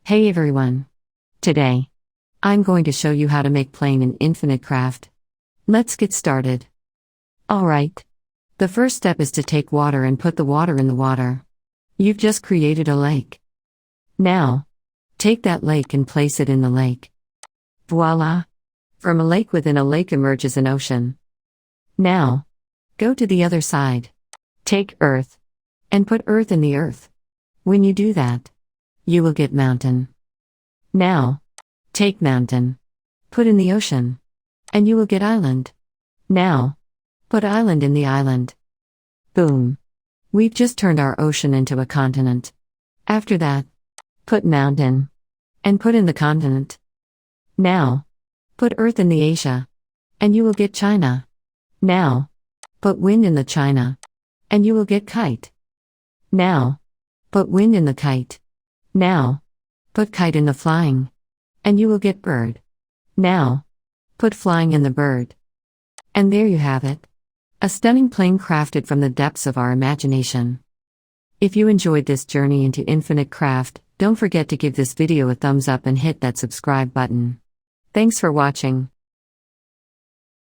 Hey everyone! Today, I'm going to show you how to make plane in Infinite Craft. Let's get started. Alright. The first step is to take water and put the water in the water. You've just created a lake. Now, take that lake and place it in the lake. Voila! From a lake within a lake emerges an ocean. Now, go to the other side. Take earth. And put earth in the earth. When you do that, you will get mountain. Now, take mountain. Put in the ocean. And you will get island. Now, put island in the island. Boom. We've just turned our ocean into a continent. After that, put mountain. And put in the continent. Now, put earth in the Asia. And you will get China. Now, put wind in the China. And you will get kite. Now, put wind in the kite. Now, put kite in the flying. And you will get bird. Now, put flying in the bird. And there you have it. A stunning plane crafted from the depths of our imagination. If you enjoyed this journey into Infinite Craft, don't forget to give this video a thumbs up and hit that subscribe button. Thanks for watching.